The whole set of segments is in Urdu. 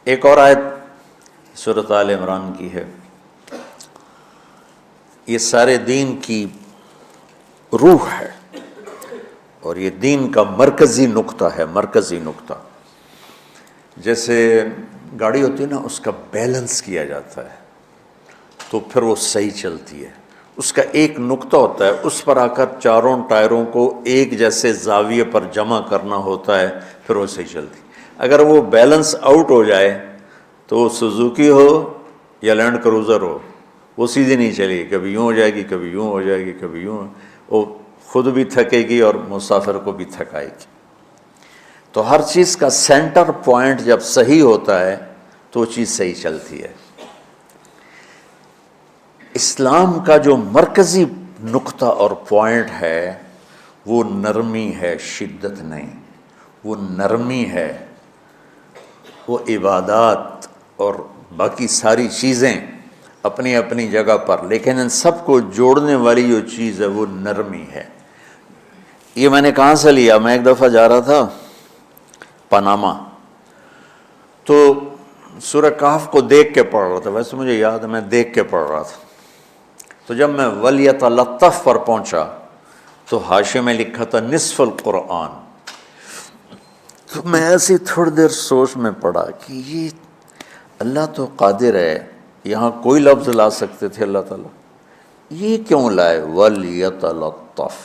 ایک اور آیت سورۃ آل عمران کی ہے، یہ سارے دین کی روح ہے اور یہ دین کا مرکزی نقطہ ہے، مرکزی نقطہ۔ جیسے گاڑی ہوتی ہے نا، اس کا بیلنس کیا جاتا ہے تو پھر وہ صحیح چلتی ہے۔ اس کا ایک نقطہ ہوتا ہے، اس پر آ کر چاروں ٹائروں کو ایک جیسے زاویے پر جمع کرنا ہوتا ہے، پھر وہ صحیح چلتی ہے۔ اگر وہ بیلنس آؤٹ ہو جائے تو سوزوکی ہو یا لینڈ کروزر ہو، وہ سیدھی نہیں چلے گی، کبھی یوں ہو جائے گی، کبھی یوں ہو جائے گی، کبھی یوں، وہ خود بھی تھکے گی اور مسافر کو بھی تھکائے گی۔ تو ہر چیز کا سینٹر پوائنٹ جب صحیح ہوتا ہے تو وہ چیز صحیح چلتی ہے۔ اسلام کا جو مرکزی نقطہ اور پوائنٹ ہے وہ نرمی ہے، شدت نہیں، وہ نرمی ہے، وہ عبادات اور باقی ساری چیزیں اپنی اپنی جگہ پر، لیکن ان سب کو جوڑنے والی جو چیز ہے وہ نرمی ہے۔ یہ میں نے کہاں سے لیا؟ میں ایک دفعہ جا رہا تھا پاناما، تو سورہ کہف کو دیکھ کے پڑھ رہا تھا، ویسے مجھے یاد ہے میں دیکھ کے پڑھ رہا تھا۔ تو جب میں وَلْيَتَلَطَّفْ پر پہنچا تو حاشیے میں لکھا تھا نصف القرآن۔ تو میں ایسی تھوڑی دیر سوچ میں پڑا کہ یہ اللہ تو قادر ہے، یہاں کوئی لفظ لا سکتے تھے اللہ تعالیٰ، یہ کیوں لائے وَلْيَتَلَطَّفْ؟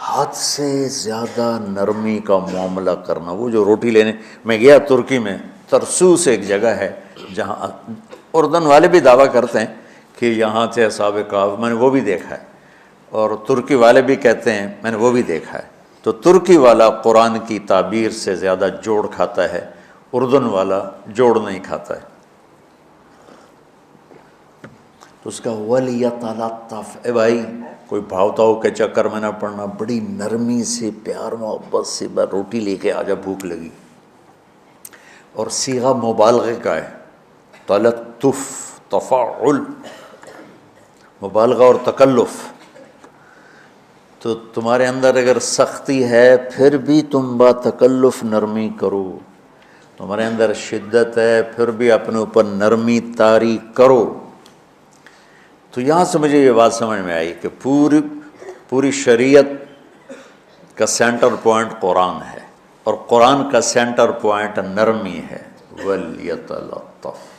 حد سے زیادہ نرمی کا معاملہ کرنا۔ وہ جو روٹی لینے میں گیا ترکی میں، ترسوس ایک جگہ ہے جہاں اردن والے بھی دعویٰ کرتے ہیں کہ یہاں سے اصحاب کہف، میں نے وہ بھی دیکھا ہے، اور ترکی والے بھی کہتے ہیں میں نے وہ بھی دیکھا ہے۔ تو ترکی والا قرآن کی تعبیر سے زیادہ جوڑ کھاتا ہے، اردن والا جوڑ نہیں کھاتا ہے۔ تو اس کا وَلْيَتَلَطَّفْ، اے بھائی کوئی بھاؤتاؤ کے چکر میں نہ پڑنا، بڑی نرمی سے، پیار محبت سے، بس روٹی لے کے آجا، بھوک لگی۔ اور صیغہ مبالغے کا ہے، تلطف، تفاعل، مبالغہ اور تکلف۔ تو تمہارے اندر اگر سختی ہے پھر بھی تم با تکلف نرمی کرو، تمہارے اندر شدت ہے پھر بھی اپنے اوپر نرمی طاری کرو۔ تو یہاں سے مجھے یہ بات سمجھ میں آئی کہ پوری شریعت کا سینٹر پوائنٹ قرآن ہے، اور قرآن کا سینٹر پوائنٹ نرمی ہے، وَلْيَتَلَطَّفْ۔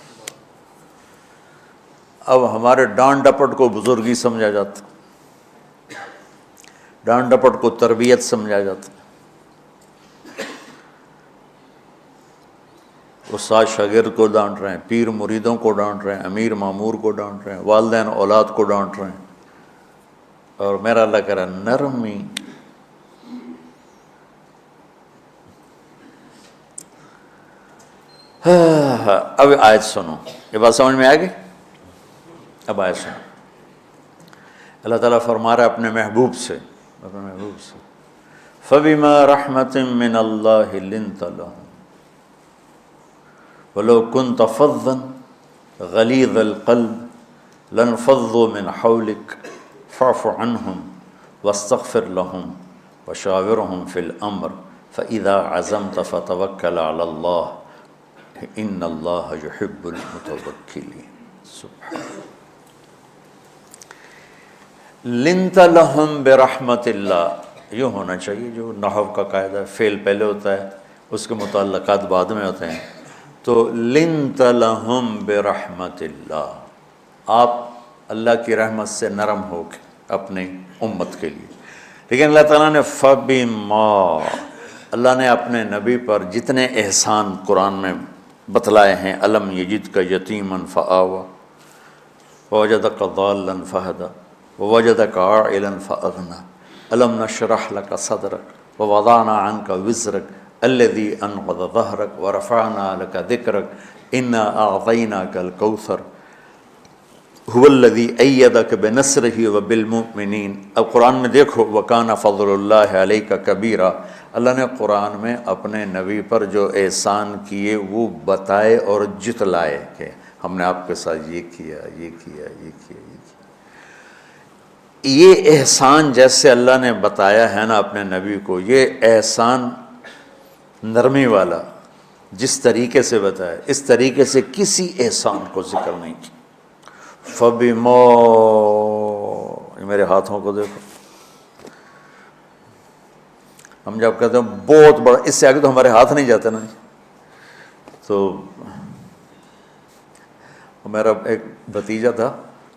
اب ہمارے ڈانٹ ڈپٹ کو بزرگی سمجھا جاتا، ڈانٹ ڈپٹ کو تربیت سمجھا جاتا، استاد شاگرد کو ڈانٹ رہے ہیں، پیر مریدوں کو ڈانٹ رہے ہیں، امیر مامور کو ڈانٹ رہے ہیں، والدین اولاد کو ڈانٹ رہے ہیں، اور میرا اللہ کہہ رہا ہے نرمی۔ اب آیت سنو، یہ بات سمجھ میں آ گئی؟ اب آیت سنو، اللہ تعالیٰ فرما رہا ہے اپنے محبوب سے، فَبِمَا رَحْمَةٍ مِّنَ اللَّهِ لِنْتَ لَهُمْ وَلَوْ كُنْتَ فَظًّا غَلِيظَ الْقَلْبِ لَانفَضُّوا مِنْ حَوْلِكَ فَاعْفُ عَنْهُمْ وَاسْتَغْفِرْ لَهُمْ وَشَاوِرْهُمْ فِي الْأَمْرِ فَإِذَا عَزَمْتَ فَتَوَكَّلْ عَلَى اللَّهِ إِنَّ اللَّهَ يُحِبُّ الْمُتَوَكِّلِينَ۔ سبحان لِنْتَ لَهُمْ بِرَحْمَةِ اللَّهِ، یہ ہونا چاہیے جو نحو کا قاعدہ ہے، فعل پہلے ہوتا ہے، اس کے متعلقات بعد میں ہوتے ہیں۔ تو لِنْتَ لَهُمْ بِرَحْمَةِ اللَّهِ، آپ اللہ کی رحمت سے نرم ہو کے اپنی امت کے لیے۔ لیکن اللہ تعالیٰ نے فَبِمَا، اللہ نے اپنے نبی پر جتنے احسان قرآن میں بتلائے ہیں، أَلَمْ يَجِدْكَ يَتِيمًا فَآوَىٰ وَوَجَدَكَ ضَالًّا فَهَدَىٰ وَوَجَدَكَ عَائِلًا فَأَغْنَىٰ أَلَمْ نَشْرَحْ لَكَ صَدْرَكَ وَوَضَعْنَا عَنْكَ وِزْرَكَ الَّذِي أَنقَضَ ظَهْرَكَ وَرَفَعْنَا لَكَ ذِكْرَكَ إِنَّا أَعْطَيْنَاكَ الْكَوْثَرَ هُوَ الَّذِي أَيَّدَكَ بِنَصْرِهِ وَبِالْمُؤْمِنِينَ۔ اب قرآن میں دیکھو وَكَانَ فَضْلُ اللَّهِ عَلَيْكَ كَبِيرًا، اللہ نے قرآن میں اپنے نبی پر جو احسان کیے وہ بتائے اور جتلائے کہ ہم نے آپ کے ساتھ یہ کیا، یہ کیا، یہ کیا، یہ کیا۔ یہ احسان جیسے اللہ نے بتایا ہے نا اپنے نبی کو، یہ احسان نرمی والا، جس طریقے سے بتایا اس طریقے سے کسی احسان کو ذکر نہیں کیا۔ فَبِمَا، میرے ہاتھوں کو دیکھو، ہم جب کہتے ہیں بہت بڑا، اس سے آگے تو ہمارے ہاتھ نہیں جاتے نا۔ تو میرا ایک بھتیجا تھا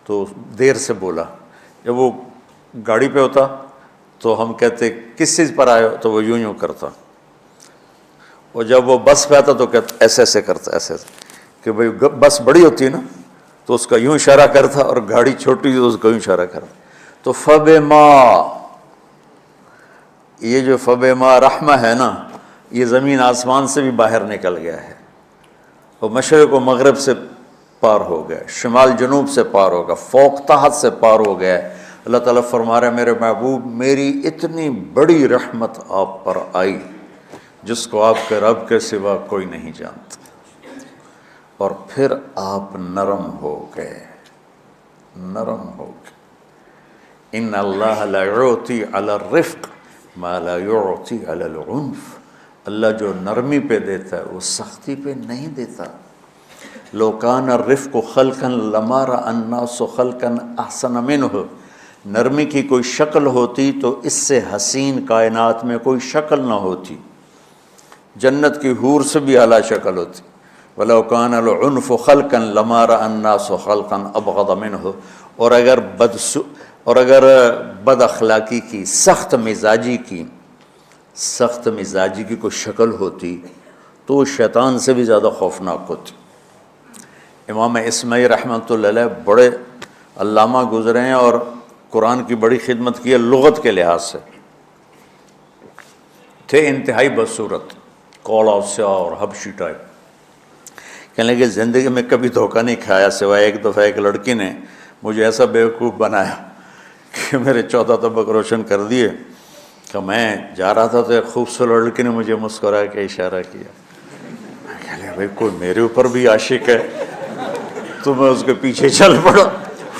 تو دیر سے بولا، جب وہ گاڑی پہ ہوتا تو ہم کہتے کس چیز پر آئے ہو، تو وہ یوں کرتا، اور جب وہ بس پہ آتا تو کہتا ایسے ایسے کرتا، ایسے کہ بھئی بس بڑی ہوتی ہے نا تو اس کا یوں اشارہ کرتا، اور گاڑی چھوٹی تو اس کا یوں اشارہ کرتا۔ تو فَبِمَا، یہ جو فَبِمَا رحمہ ہے نا، یہ زمین آسمان سے بھی باہر نکل گیا ہے، اور مشرق و مغرب سے پار ہو گیا، شمال جنوب سے پار ہو گیا، فوق تحت سے پار ہو گیا ہے۔ اللہ تعالیٰ فرما رہے ہیں میرے محبوب میری اتنی بڑی رحمت آپ پر آئی جس کو آپ کے رب کے سوا کوئی نہیں جانتا، اور پھر آپ نرم ہو گئے، نرم ہو گئے۔ ان اللہ لا یعطی علی الرفق ما لا یعطی علی العنف، اللہ جو نرمی پہ دیتا ہے وہ سختی پہ نہیں دیتا۔ لو کان الرفق خلقا لما رأى الناس خلقا احسن منہ، نرمی کی کوئی شکل ہوتی تو اس سے حسین کائنات میں کوئی شکل نہ ہوتی، جنت کی حور سے بھی اعلیٰ شکل ہوتی۔ وَلَوْ كَانَ الْعُنْفُ خَلْقًا لَمَا رَأَى النَّاسُ خَلْقًا أَبْغَضَ مِنْهُ، اور اگر بد اخلاقی کی، سخت مزاجی کی کوئی شکل ہوتی تو وہ شیطان سے بھی زیادہ خوفناک ہوتی۔ امام اسمعی رحمۃ اللہ علیہ بڑے علامہ گزرے ہیں اور قرآن کی بڑی خدمت کی ہے لغت کے لحاظ سے، تھے انتہائی بدصورت، کوڑا سیاہ اور حبشی ٹائپ۔ کہنے لگے زندگی میں کبھی دھوکہ نہیں کھایا سوائے ایک دفعہ ایک لڑکی نے مجھے ایسا بیوقوف بنایا کہ میرے 14 طبق روشن کر دیے، کہ میں جا رہا تھا تو ایک خوبصورت لڑکی نے مجھے مسکرا کے اشارہ کیا، میں کہہ لیا بھائی کوئی میرے اوپر بھی عاشق ہے، تو میں اس کے پیچھے چل پڑا،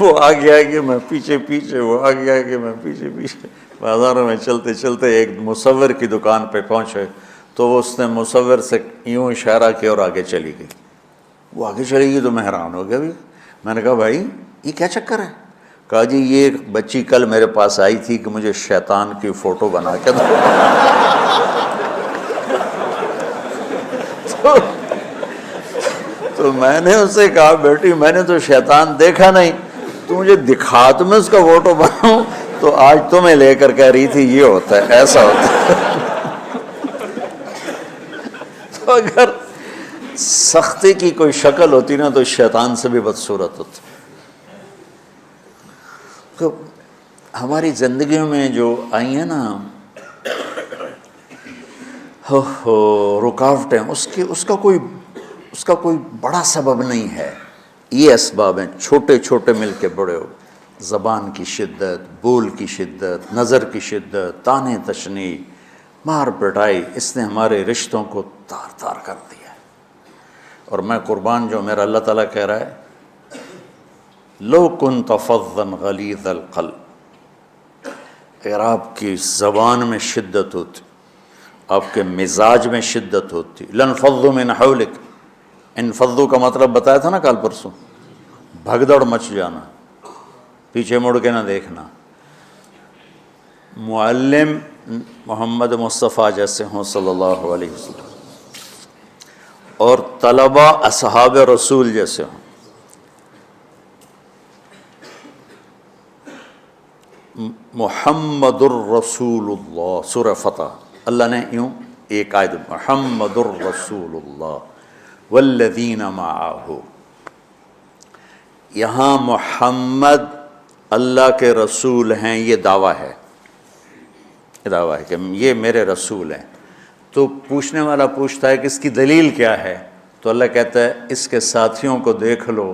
وہ آگے آگے میں پیچھے، وہ آگے آگے میں پیچھے۔ بازاروں میں چلتے چلتے ایک مصور کی دکان پہ پہنچے تو اس نے مصور سے یوں اشارہ کیا اور آگے چلی گئی۔ وہ آگے چلی گئی تو میں حیران ہو گیا بھی، میں نے کہا بھائی یہ کیا چکر ہے؟ کہا جی یہ ایک بچی کل میرے پاس آئی تھی کہ مجھے شیطان کی فوٹو بنا کے دو۔ تو میں نے اس سے کہا بیٹی میں نے تو شیطان دیکھا نہیں، تو مجھے دکھا تو میں اس کا فوٹو بناؤں، تو آج تمہیں لے کر کہہ رہی تھی یہ ہوتا ہے، ایسا ہوتا ہے۔ تو اگر سختی کی کوئی شکل ہوتی نا تو شیطان سے بھی بدصورت ہوتی۔ تو ہماری زندگیوں میں جو آئی ہیں نا رکاوٹیں، اس کا کوئی بڑا سبب نہیں ہے، یہ اسباب ہیں چھوٹے چھوٹے مل کے بڑے ہو، زبان کی شدت، بول کی شدت، نظر کی شدت، طعنے تشنیع، مار پٹائی، اس نے ہمارے رشتوں کو تار تار کر دیا ہے۔ اور میں قربان جو میرا اللہ تعالیٰ کہہ رہا ہے لو کنت فظا غلیظ القلب، اگر آپ کی زبان میں شدت ہوتی، آپ کے مزاج میں شدت ہوتی، لانفضوا من حولک، انفضوا کا مطلب بتایا تھا نا کل پرسوں، بھگدڑ مچ جانا، پیچھے مڑ کے نہ دیکھنا۔ معلم محمد مصطفیٰ جیسے ہوں صلی اللہ علیہ وسلم، اور طلبہ اصحاب رسول جیسے ہوں، محمد الرسول اللہ، سورہ فتح اللہ نے یوں ایک آیت محمد الرسول اللہ والذین معہ، یہاں محمد اللہ کے رسول ہیں، یہ دعویٰ ہے، کہ یہ میرے رسول ہیں۔ تو پوچھنے والا پوچھتا ہے کہ اس کی دلیل کیا ہے؟ تو اللہ کہتا ہے اس کے ساتھیوں کو دیکھ لو،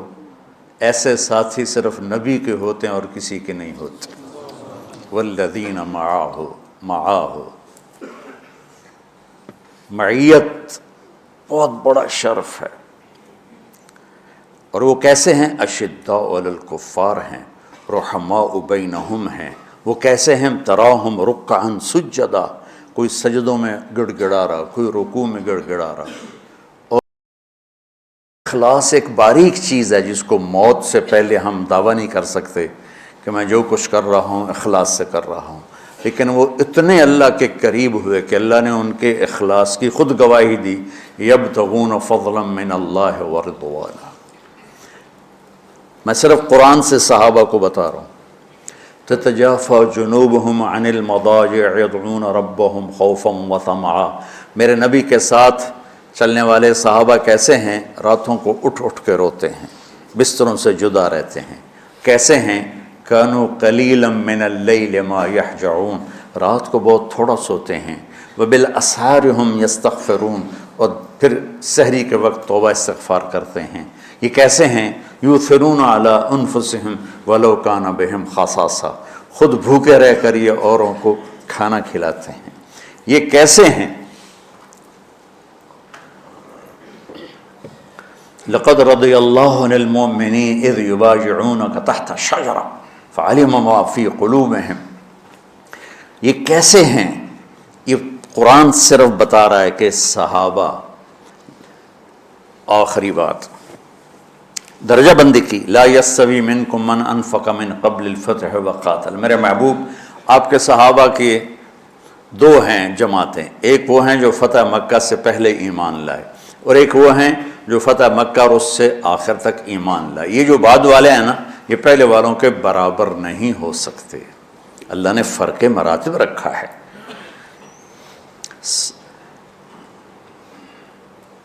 ایسے ساتھی صرف نبی کے ہوتے ہیں اور کسی کے نہیں ہوتے۔ والذین معاہ، معیت بہت بڑا شرف ہے۔ اور وہ کیسے ہیں؟ اشداء علی الکفار ہیں، رحماء بینہم ہیں۔ وہ کیسے ہیں؟ تراہم رکعا سجدا، کوئی سجدوں میں گڑ گڑا رہا، کوئی رکوع میں گڑ گڑا رہا، اخلاص ایک باریک چیز ہے جس کو موت سے پہلے ہم دعویٰ نہیں کر سکتے کہ میں جو کچھ کر رہا ہوں اخلاص سے کر رہا ہوں، لیکن وہ اتنے اللہ کے قریب ہوئے کہ اللہ نے ان کے اخلاص کی خود گواہی دی، یبتغون فضلا من اللہ ورضوانا۔ میں صرف قرآن سے صحابہ کو بتا رہا ہوں، تتجافى جنوبهم عن المضاجع يدعون ربهم خوفا وطمعا۔ میرے نبی کے ساتھ چلنے والے صحابہ کیسے ہیں؟ راتوں کو اٹھ اٹھ کے روتے ہیں، بستروں سے جدا رہتے ہیں۔ کیسے ہیں؟ كانوا قليلا من الليل ما يهجعون، رات کو بہت تھوڑا سوتے ہیں۔ وبالاسحار هم يستغفرون، اور پھر سحری کے وقت توبہ استغفار کرتے ہیں۔ یہ کیسے ہیں؟ یؤثرون علی انفسهم ولو کان بهم خصاصہ، خود بھوکے رہ کر یہ اوروں کو کھانا کھلاتے ہیں۔ یہ کیسے ہیں؟ لقد رضی اللہ عن المؤمنین اذ یبایعونک تحت الشجرہ فعلم ما فی قلوبہم۔ یہ کیسے ہیں؟ یہ قرآن صرف بتا رہا ہے کہ صحابہ، آخری بات درجہ بندی کی، لا یستوی منکم من انفق من قبل الفتح وقاتل۔ میرے محبوب، آپ کے صحابہ کی دو ہیں جماعتیں، ایک وہ ہیں جو فتح مکہ سے پہلے ایمان لائے، اور ایک وہ ہیں جو فتح مکہ اور اس سے آخر تک ایمان لائے۔ یہ جو بعد والے ہیں نا، یہ پہلے والوں کے برابر نہیں ہو سکتے، اللہ نے فرق مراتب رکھا ہے۔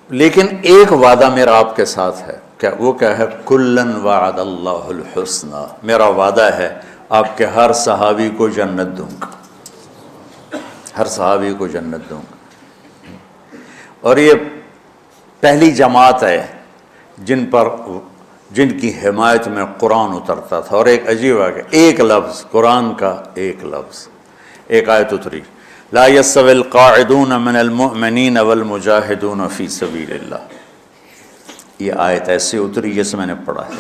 لیکن ایک وعدہ میرا آپ کے ساتھ ہے، کیا وہ کیا ہے؟ کلن وعد اللہ الحسنہ، میرا وعدہ ہے آپ کے ہر صحابی کو جنت دوں گا، ہر صحابی کو جنت دوں گا۔ اور یہ پہلی جماعت ہے جن کی حمایت میں قرآن اترتا تھا۔ اور ایک عجیب ہے کہ ایک لفظ قرآن کا، ایک لفظ، ایک آیت اتری، لا یستوی القاعدون من المؤمنین والمجاہدون فی سبیل اللہ۔ یہ آیت ایسے اتری جیسے میں نے پڑھا ہے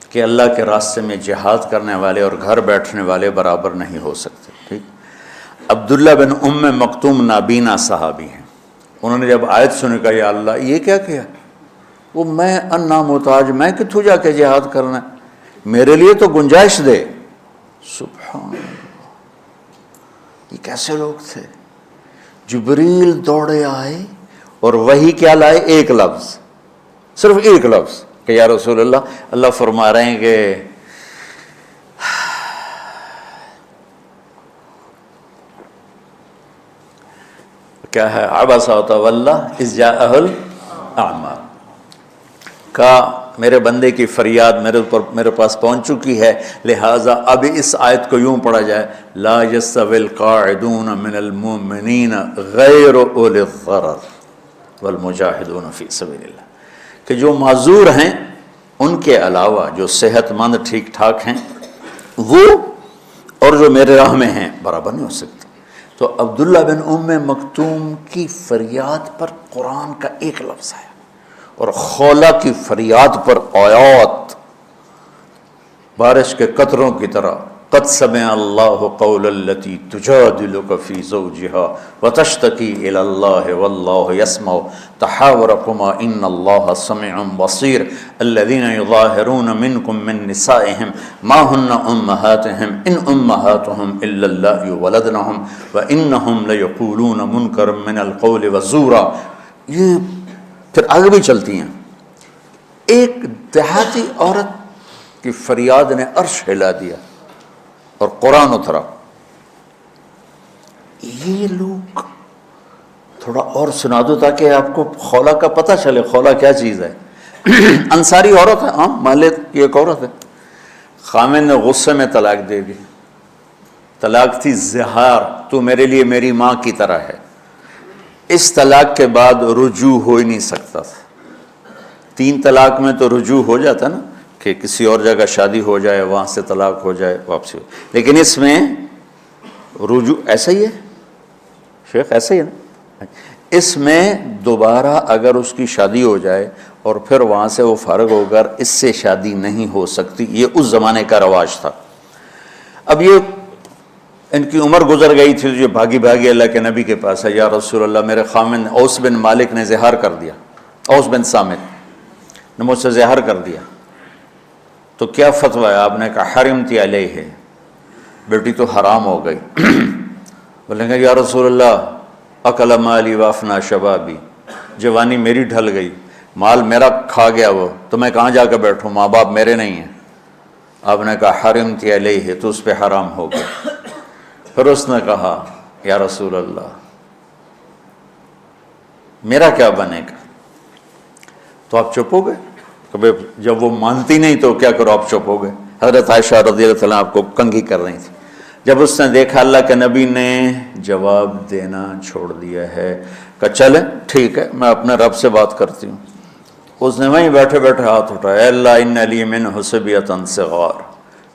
کہ اللہ کے راستے میں جہاد کرنے والے اور گھر بیٹھنے والے برابر نہیں ہو سکتے۔ ٹھیک، عبداللہ بن ام مکتوم نابینا صحابی ہیں، انہوں نے جب آیت سنی کہا یا اللہ یہ کیا کیا؟ وہ میں انا محتاج، میں کتوں جا کے جہاد کرنا ہے، میرے لیے تو گنجائش دے۔ سبحان اللہ، یہ کیسے لوگ تھے؟ جبریل دوڑے آئے اور وہی کیا لائے؟ ایک لفظ، صرف ایک لفظ کہ یا رسول اللہ فرما رہے ہیں کہ کیا ہے؟ عبس وتولی اذ جاءہ الاعمى، کا میرے بندے کی فریاد میرے پاس پہنچ چکی ہے، لہٰذا اب اس آیت کو یوں پڑھا جائے، لا یستوی القاعدون من المؤمنین غیر اولی الضرر والمجاہدون فی سبیل اللہ، کہ جو معذور ہیں ان کے علاوہ جو صحت مند ٹھیک ٹھاک ہیں وہ اور جو میرے راہ میں ہیں برابر نہیں ہو سکتے۔ تو عبداللہ بن ام مکتوم کی فریاد پر قرآن کا ایک لفظ ہے، اور خولہ کی فریاد پر آیات بارش کے قطروں کی طرح، قد سمع اللہ قول التی تجادلک فی زوجها وتشتکی الی اللہ واللہ یسمع تحاورکما ان اللہ سمیع بصیر الذین یظاہرون منکم من نسائہم ما ہن امہاتہم ان امہاتہم الا اللہ ولدنہم وانہم لیقولون منکرا من القول وزورا۔ یہ پھر آگے بھی چلتی ہیں۔ ایک دیہاتی عورت کی فریاد نے عرش ہلا دیا اور قرآن اترا۔ یہ لوگ تھوڑا اور سنا دو تاکہ آپ کو خولہ کا پتہ چلے، خولہ کیا چیز ہے۔ انصاری عورت ہے، ہاں محلے کی ایک عورت ہے، خامن نے غصے میں طلاق دے دی، طلاق تھی زہار، تو میرے لیے میری ماں کی طرح ہے۔ اس طلاق کے بعد رجوع ہو ہی نہیں سکتا تھا۔ 3 طلاق میں تو رجوع ہو جاتا نا، کہ کسی اور جگہ شادی ہو جائے، وہاں سے طلاق ہو جائے، واپسی ہو، لیکن اس میں رجوع ایسا ہی ہے شیخ، ایسا ہی ہے نا، اس میں دوبارہ اگر اس کی شادی ہو جائے اور پھر وہاں سے وہ فارغ ہو کر اس سے شادی نہیں ہو سکتی، یہ اس زمانے کا رواج تھا۔ اب یہ ان کی عمر گزر گئی تھی، جو بھاگی بھاگی اللہ کے نبی کے پاس ہے، یا رسول اللہ میرے خامن اوس بن مالک نے زہار کر دیا، اوس بن سامت، نے مجھ سے زہر کر دیا، تو کیا فتویٰ ہے؟ آپ نے کہا حرمتی علیہ ہے، بیٹی تو حرام ہو گئی۔ بولیں گے یا رسول اللہ اکل مالی وافنا شبابی، جوانی میری ڈھل گئی، مال میرا کھا گیا وہ، تو میں کہاں جا کے بیٹھوں، ماں باپ میرے نہیں ہیں۔ آپ نے کہا حرمتی علیہ، تو اس پہ حرام ہو گیا۔ پھر اس نے کہا یا رسول اللہ میرا کیا بنے گا؟ تو آپ چپ ہو گئے کہ جب وہ مانتی نہیں تو کیا کرو، آپ چپ ہو گئے۔ حضرت عائشہ رضی اللہ عنہ آپ کو کنگھی کر رہی تھی۔ جب اس نے دیکھا اللہ کے نبی نے جواب دینا چھوڑ دیا ہے، کہ چلے ٹھیک ہے میں اپنے رب سے بات کرتی ہوں، اس نے وہیں بیٹھے بیٹھے ہاتھ اٹھایا، اے اللہ ان لی منہ صبیۃ صغار،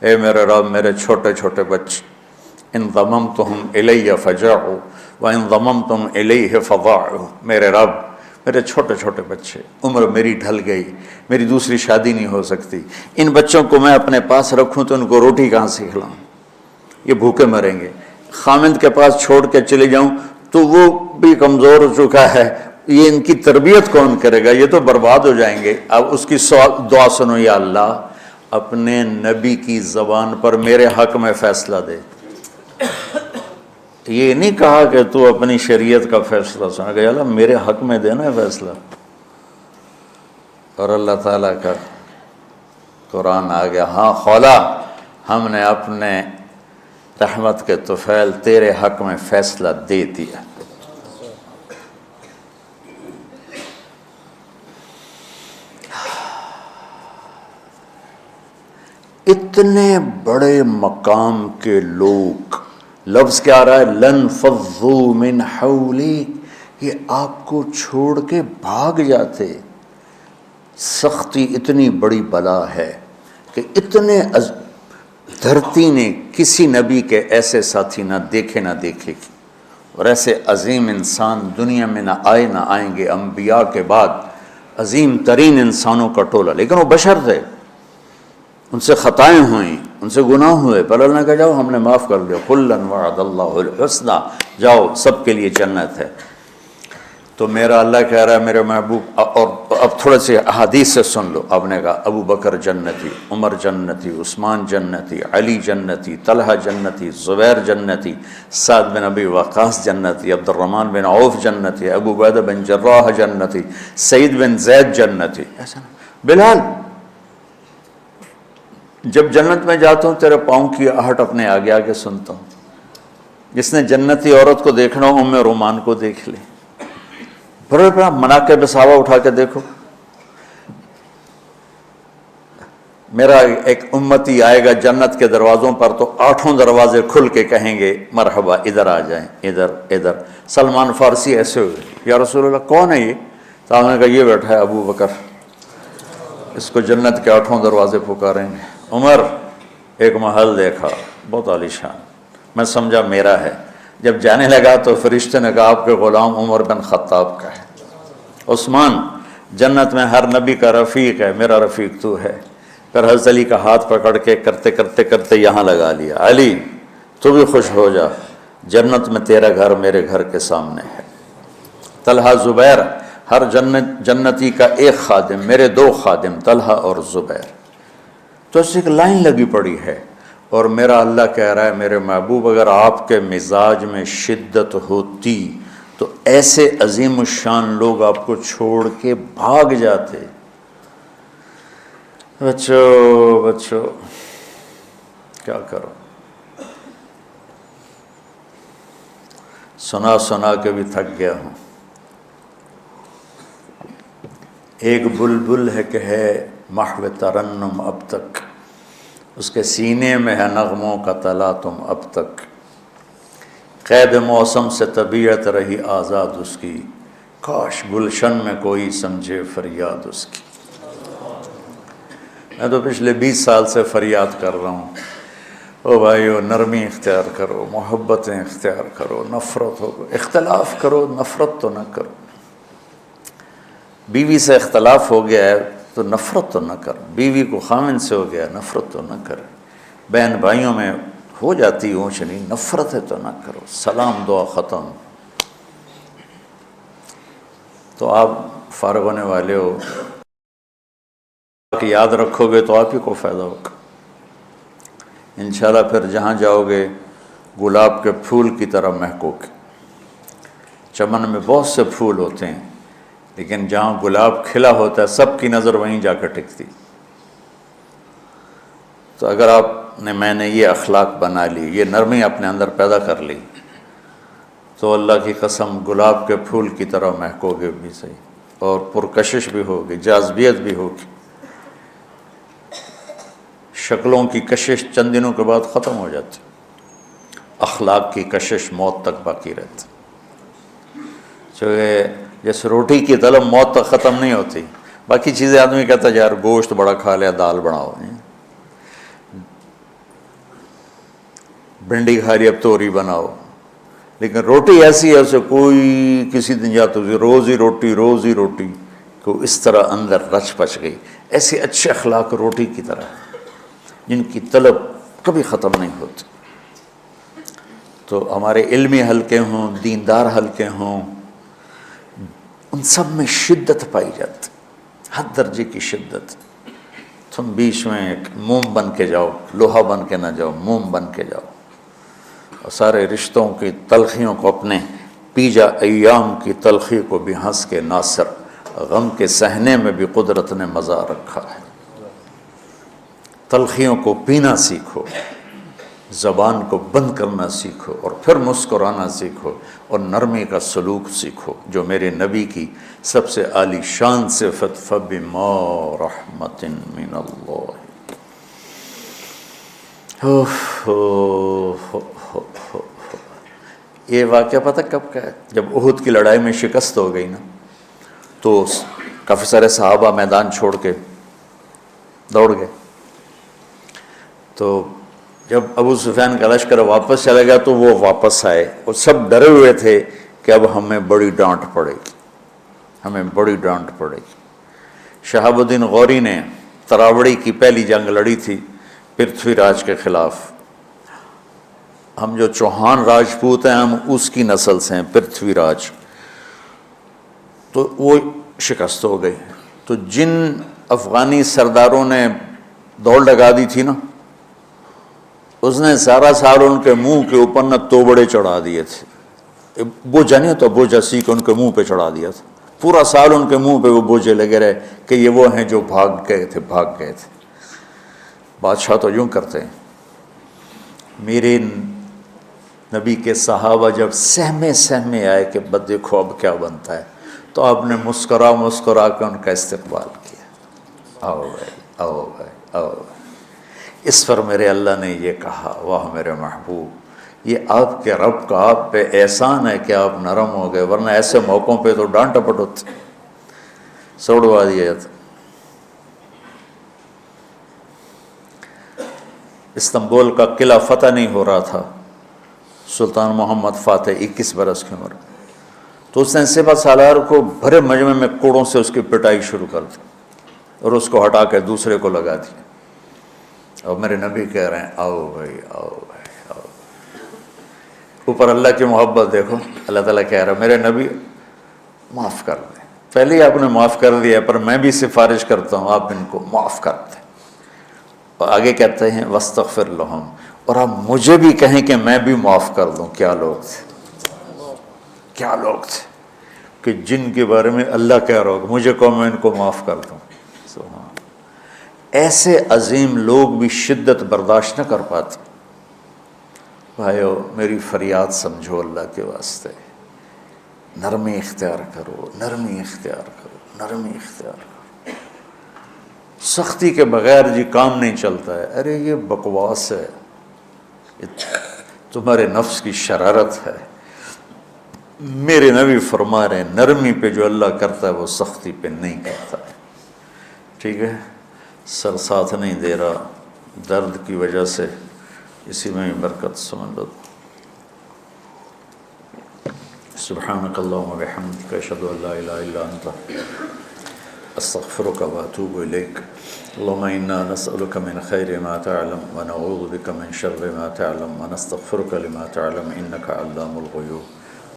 اے میرے رب میرے چھوٹے چھوٹے بچے، ان ضممتہم الی فجعوا وان ضممتم الیہ فضاعوا، میرے رب میرے چھوٹے چھوٹے بچے، عمر میری ڈھل گئی، میری دوسری شادی نہیں ہو سکتی، ان بچوں کو میں اپنے پاس رکھوں تو ان کو روٹی کہاں سے کھلاؤں، یہ بھوکے مریں گے، خامند کے پاس چھوڑ کے چلے جاؤں تو وہ بھی کمزور ہو چکا ہے، یہ ان کی تربیت کون کرے گا، یہ تو برباد ہو جائیں گے۔ اب اس کی دعا سنو، یا اللہ اپنے نبی کی زبان پر میرے حق میں فیصلہ دے۔ یہ نہیں کہا کہ تو اپنی شریعت کا فیصلہ سنا، کہ اللہ میرے حق میں دینا ہے فیصلہ۔ اور اللہ تعالیٰ کا قرآن آ گیا، ہاں خولا ہم نے اپنے رحمت کے طفیل تیرے حق میں فیصلہ دے دیا۔ اتنے بڑے مقام کے لوگ، لفظ کیا آ رہا ہے، لن فضوا من حولی، یہ آپ کو چھوڑ کے بھاگ جاتے۔ سختی اتنی بڑی بلا ہے کہ اتنے دھرتی نے کسی نبی کے ایسے ساتھی نہ دیکھے نہ دیکھے گی، اور ایسے عظیم انسان دنیا میں نہ آئے نہ آئیں گے، انبیاء کے بعد عظیم ترین انسانوں کا ٹولہ، لیکن وہ بشر تھے، ان سے خطائیں ہوئیں، ان سے گناہ ہوئے، پر اللہ نے کہا جاؤ ہم نے معاف کر دیا، کلا وعد اللہ الحسنی، جاؤ سب کے لیے جنت ہے۔ تو میرا اللہ کہہ رہا ہے میرے محبوب، اور اب تھوڑے سے احادیث سے سن لو۔ آپ نے کہا ابو بکر جنتی، عمر جنتی، عثمان جنتی، علی جنتی، طلحہ جنتی، زبیر جنتی، سعد بن ابی وقاص جنتی، عبد الرحمن بن عوف جنتی، ابو عبیدہ بن جراح جنتی، سعید بن زید جنتی، ایسا بلال جب جنت میں جاتا ہوں تیرے پاؤں کی آہٹ اپنے آگے آگے سنتا ہوں۔ جس نے جنتی عورت کو دیکھنا ہو ام رومان کو دیکھ لے، بڑے بڑا مناقب صحابہ اٹھا کے دیکھو۔ میرا ایک امتی آئے گا جنت کے دروازوں پر تو 8 دروازے کھل کے کہیں گے مرحبا ادھر آ جائیں، ادھر ادھر۔ سلمان فارسی ایسے ہوئے، یا رسول اللہ کون ہے یہ؟ تو آپ نے کہا یہ بیٹھا ہے ابو بکر، اس کو جنت کے 8 دروازے پکاریں گے۔ عمر ایک محل دیکھا بہت عالیشان، میں سمجھا میرا ہے، جب جانے لگا تو فرشتے نے کہا آپ کے غلام عمر بن خطاب کا ہے۔ عثمان جنت میں ہر نبی کا رفیق ہے، میرا رفیق تو ہے۔ پھر حضرت علی کا ہاتھ پکڑ کے کرتے کرتے کرتے یہاں لگا لیا، علی تو بھی خوش ہو جا، جنت میں تیرا گھر میرے گھر کے سامنے ہے۔ طلحہ زبیر، ہر جنتی کا ایک خادم، میرے 2 خادم طلحہ اور زبیر۔ تو اس ایک لائن لگی پڑی ہے، اور میرا اللہ کہہ رہا ہے میرے محبوب اگر آپ کے مزاج میں شدت ہوتی تو ایسے عظیم الشان لوگ آپ کو چھوڑ کے بھاگ جاتے۔ بچو کیا کرو، سنا سنا کے بھی تھک گیا ہوں۔ ایک بلبل ہے کہ ہے محو ترنم اب تک، اس کے سینے میں ہے نغموں کا تلاطم اب تک، قید موسم سے طبیعت رہی آزاد اس کی، کاش گلشن میں کوئی سمجھے فریاد اس کی۔ میں تو پچھلے 20 سال سے فریاد کر رہا ہوں، او بھائیو نرمی اختیار کرو، محبتیں اختیار کرو، نفرت ہو، اختلاف کرو، نفرت تو نہ کرو۔ بیوی سے اختلاف ہو گیا ہے تو نفرت تو نہ کر، بیوی کو خامن سے ہو گیا نفرت تو نہ کر، بہن بھائیوں میں ہو جاتی اونچ نہیں، نفرت ہے تو نہ کرو، سلام دعا ختم۔ تو آپ فارغ ہونے والے ہو، کہ یاد رکھو گے تو آپ ہی کو فائدہ ہوگا انشاءاللہ. پھر جہاں جاؤ گے گلاب کے پھول کی طرح مہکو گے. چمن میں بہت سے پھول ہوتے ہیں لیکن جہاں گلاب کھلا ہوتا ہے سب کی نظر وہیں جا کر ٹکتی. تو اگر میں نے یہ اخلاق بنا لی، یہ نرمی اپنے اندر پیدا کر لی، تو اللہ کی قسم گلاب کے پھول کی طرح مہکو گے بھی صحیح، اور پرکشش بھی ہوگی، جاذبیت بھی ہوگی. شکلوں کی کشش چند دنوں کے بعد ختم ہو جاتی، اخلاق کی کشش موت تک باقی رہتی. جیسے روٹی کی طلب موت تک ختم نہیں ہوتی. باقی چیزیں آدمی کہتا ہے یار گوشت بڑا کھا لیا، دال بناؤ، بھنڈی کھا لی اب توری بناؤ، لیکن روٹی ایسی ہے اسے کوئی کسی دن جاتا روز ہی روٹی کو اس طرح اندر رچ پچ گئی. ایسے اچھے اخلاق روٹی کی طرح جن کی طلب کبھی ختم نہیں ہوتی. تو ہمارے علمی حلقے ہوں، دیندار حلقے ہوں، ان سب میں شدت پائی جاتی، ہر درجے کی شدت. تم بیچ میں ایک موم بن کے جاؤ، لوہا بن کے نہ جاؤ، موم بن کے جاؤ، اور سارے رشتوں کی تلخیوں کو اپنے پی جا. ایام کی تلخی کو بھی ہنس کے ناصر، غم کے سہنے میں بھی قدرت نے مزہ رکھا ہے. تلخیوں کو پینا سیکھو، زبان کو بند کرنا سیکھو، اور پھر مسکرانا سیکھو، اور نرمی کا سلوک سیکھو جو میرے نبی کی سب سے عالی شان صفت فَبِمَا رَحْمَةٍ مِّنَ اللَّهِ. یہ واقعہ پتہ کب کا ہے؟ جب احد کی لڑائی میں شکست ہو گئی نا، تو کافی سارے صحابہ میدان چھوڑ کے دوڑ گئے. تو جب ابو سفیان کا لشکر واپس چلا گیا تو وہ واپس آئے اور سب ڈرے ہوئے تھے کہ اب ہمیں بڑی ڈانٹ پڑے گی، ہمیں بڑی ڈانٹ پڑے گی. شہاب الدین غوری نے تراوڑی کی پہلی جنگ لڑی تھی پرتھوی راج کے خلاف. ہم جو چوہان راجپوت ہیں ہم اس کی نسل سے ہیں، پرتھوی راج. تو وہ شکست ہو گئی. تو جن افغانی سرداروں نے دوڑ لگا دی تھی نا، اس نے سارا سال ان کے منہ کے اوپر نہ توبڑے چڑھا دیے تھے. بوجھا نہیں تو بوجھا سی کے ان کے منہ پہ چڑھا دیا تھا. پورا سال ان کے منہ پہ وہ بوجھے لگے رہے کہ یہ وہ ہیں جو بھاگ گئے تھے. بادشاہ تو یوں کرتے ہیں. میرے نبی کے صحابہ جب سہمے آئے کہ بس دیکھو اب کیا بنتا ہے، تو آپ نے مسکرا کے ان کا استقبال کیا. آؤ بھائی، آؤ بھائی، آؤ بھائی. اس پر میرے اللہ نے یہ کہا، واہ میرے محبوب، یہ آپ کے رب کا آپ پہ احسان ہے کہ آپ نرم ہو گئے، ورنہ ایسے موقعوں پہ تو ڈانٹ ٹپٹ ہوتی، سوڑوا دیا جاتا. استنبول کا قلعہ فتح نہیں ہو رہا تھا. سلطان محمد فاتح 21 برس کی عمر، تو اس نے سپہ سالار کو بھرے مجمع میں کوڑوں سے اس کی پٹائی شروع کر دی اور اس کو ہٹا کے دوسرے کو لگا دیا. اور میرے نبی کہہ رہے ہیں آؤ بھائی، آؤ بھائی، آؤ. اوپر اللہ کی محبت دیکھو، اللہ تعالیٰ کہہ رہا ہے میرے نبی معاف کر دیں. پہلے ہی آپ نے معاف کر دیا، پر میں بھی سفارش کرتا ہوں آپ ان کو معاف کر دیں. اور آگے کہتے ہیں وَاسْتَغْفِرْ لَهُمْ، اور آپ مجھے بھی کہیں کہ میں بھی معاف کر دوں. کیا لوگ تھے، کیا لوگ تھے کہ جن کے بارے میں اللہ کہہ رہا ہوگا مجھے کہو میں ان کو معاف کر دوں. سبحان. ایسے عظیم لوگ بھی شدت برداشت نہ کر پاتے. بھائیو میری فریاد سمجھو اللہ کے واسطے، نرمی اختیار کرو، نرمی اختیار کرو، نرمی اختیار کرو. سختی کے بغیر جی کام نہیں چلتا ہے. ارے یہ بکواس ہے، تمہارے نفس کی شرارت ہے. میرے نبی فرما رہے ہیں نرمی پہ جو اللہ کرتا ہے وہ سختی پہ نہیں کرتا ہے. ٹھیک ہے، سر ساتھ نہیں دے رہا درد کی وجہ سے، اسی میں برکت سمجھ لو. سبحانک اللہم و بحمدک اشہد ان لا الہ الا انت استغفرک و اتوب الیک. اللہم انا نسألک من خیر ما تعلم ونعوذ بک من شر ما تعلم ونستغفرک لما تعلم انک علام الغیوب.